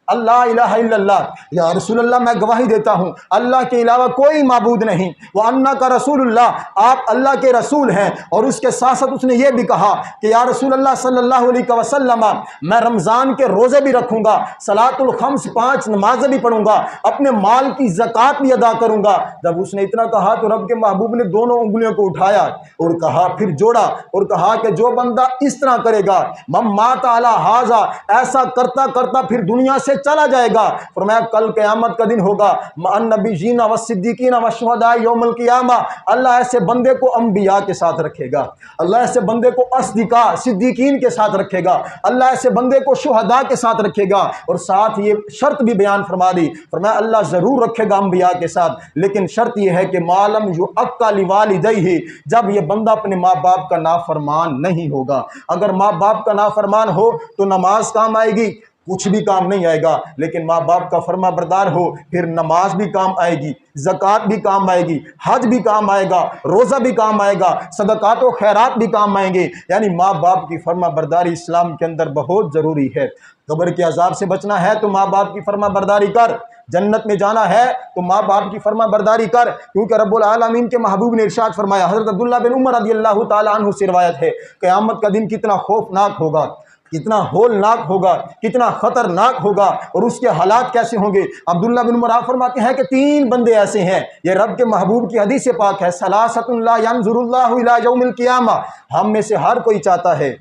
اللہ الہ الا اللہ، یا رسول اللہ میں گواہی دیتا ہوں اللہ کے علاوہ کوئی معبود نہیں، وَأَنَّكَ رسول اللہ، آپ اللہ کے رسول ہیں۔ اور اس کے ساتھ ساتھ اس نے یہ بھی کہا کہ یا رسول اللہ صلی اللہ علیہ وسلم، میں رمضان کے روزے بھی رکھوں گا، صلاۃ الخمس 5 نمازیں بھی پڑھوں گا، اپنے مال کی زکوٰۃ بھی ادا کروں گا۔ جب اس نے اتنا کہا تو رب کے محبوب نے دونوں انگلیوں کو اٹھایا اور کہا، پھر جوڑا اور کہا کہ جو بندہ اس طرح کرے گا، من مات علی ھذا، ایسا کرتا کرتا پھر دنیا سے چلا جائے گا، فرمایا کل قیامت کا دن ہوگا، مع النبیین والصدیقین والشہداء یوم القیامہ، اللہ ایسے بندے کو انبیاء کے ساتھ رکھے گا، اللہ ایسے بندے کو اصدقاء صدیقین کے ساتھ رکھے گا، اللہ ایسے بندے کو شہداء کے ساتھ رکھے گا۔ اور ساتھ یہ شرط بھی بیان فرما دی، فرمایا اللہ ضرور رکھے گا انبیاء کے ساتھ، لیکن شرط یہ ہے کہ معلم یعق لوالدیہ، جب یہ بندہ اپنے ماں باپ کا نافرمان نہیں ہوگا۔ اگر ماں باپ کا نافرمان ہو تو نماز کام آئے گی؟ کچھ بھی کام نہیں آئے گا، لیکن ماں باپ کا فرما بردار ہو پھر نماز بھی کام آئے گی، زکوٰۃ بھی کام آئے گی، حج بھی کام آئے گا، روزہ بھی کام آئے گا، صدقات و خیرات بھی کام آئیں گے۔ یعنی ماں باپ کی فرما برداری اسلام کے اندر بہت ضروری ہے۔ قبر کے عذاب سے بچنا ہے تو ماں باپ کی فرما برداری کر، جنت میں جانا ہے تو ماں باپ کی فرما برداری کر، کیونکہ رب العالمین کے محبوب نے ارشاد فرمایا، حضرت عبداللہ بن عمر رضی اللہ تعالیٰ عنہ سے روایت ہے، قیامت کا دن کتنا خوفناک ہوگا، کتنا ہولناک ہوگا، کتنا خطرناک ہوگا، اور اس کے حالات کیسے ہوں گے۔ عبداللہ بن عمر فرماتے ہیں کہ 3 بندے ایسے ہیں، یہ رب کے محبوب کی حدیث پاک ہے، ثلاثۃ لا ينظر اللہ الی یوم القیامہ، ہم میں سے ہر کوئی چاہتا ہے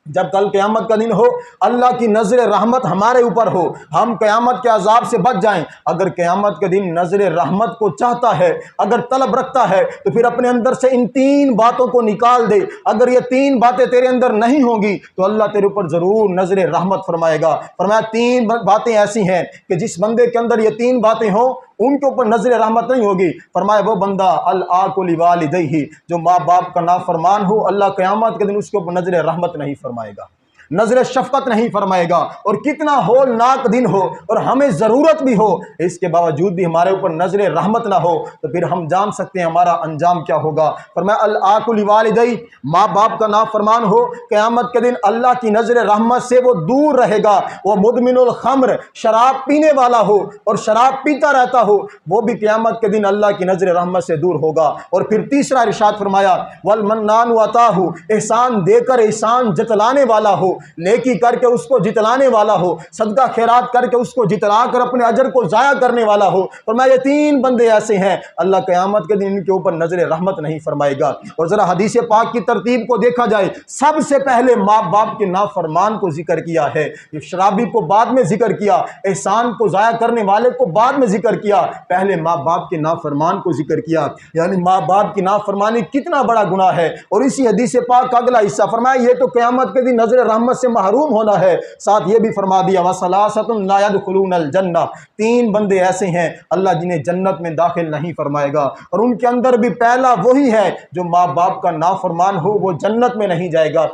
جب کل قیامت کا دن ہو اللہ کی نظر رحمت ہمارے اوپر ہو، ہم قیامت کے عذاب سے بچ جائیں۔ اگر قیامت کے دن نظر رحمت کو چاہتا ہے، اگر طلب رکھتا ہے، تو پھر اپنے اندر سے ان 3 باتوں کو نکال دے۔ اگر یہ 3 باتیں تیرے اندر نہیں ہوں گی تو اللہ تیرے اوپر ضرور نظر رحمت فرمائے گا۔ فرمایا 3 باتیں ایسی ہیں کہ جس بندے کے اندر یہ 3 باتیں ہوں ان کے اوپر نظر رحمت نہیں ہوگی۔ فرمایا وہ بندہ العاق لوالدیہ، جو ماں باپ کا نافرمان ہو، اللہ قیامت کے دن اس کے اوپر نظر رحمت نہیں فرمائے گا، نظر شفقت نہیں فرمائے گا۔ اور کتنا ہولناک دن ہو اور ہمیں ضرورت بھی ہو، اس کے باوجود بھی ہمارے اوپر نظر رحمت نہ ہو، تو پھر ہم جان سکتے ہیں ہمارا انجام کیا ہوگا۔ فرمایا العاق لوالدیہ، ماں باپ کا نافرمان ہو، قیامت کے دن اللہ کی نظر رحمت سے وہ دور رہے گا۔ وہ مدمن الخمر، شراب پینے والا ہو اور شراب پیتا رہتا ہو، وہ بھی قیامت کے دن اللہ کی نظر رحمت سے دور ہوگا۔ اور پھر تیسرا ارشاد فرمایا والمنان عطاہ، احسان دے کر احسان جتلانے والا ہو، نیکی کر کے اس کو جتلانے والا ہو، صدقہ خیرات کر کے اس کو جتلا کر اپنے اجر کو ضائع کرنے والا ہو۔ فرمایا یہ 3 بندے ایسے ہیں اللہ قیامت کے دن ان کے اوپر نظر رحمت نہیں فرمائے گا۔ اور ذرا حدیث پاک کی ترتیب کو دیکھا جائے، سب سے پہلے ماں باپ کے نافرمان کو ذکر کیا ہے، شرابی کو بعد میں ذکر کیا، احسان کو ضائع کرنے والے کو بعد میں ذکر کیا، پہلے ماں باپ کے نافرمان کو ذکر کیا۔ یعنی ماں باپ کی نافرمانی کتنا بڑا گناہ ہے۔ اور اسی حدیث پاک کا اگلا حصہ فرمایا یہ تو قیامت کے دن نظر رحمت سے محروم ہونا ہے، ساتھ یہ بھی فرما دیا وَثَلَاثَةٌ لَا يَدْخُلُونَ الْجَنَّةَ، 3 بندے ایسے ہیں اللہ جنہیں جنت میں داخل نہیں فرمائے گا۔ اور ان کے اندر بھی پہلا وہی ہے جو ماں باپ کا نافرمان ہو وہ جنت میں نہیں جائے گا۔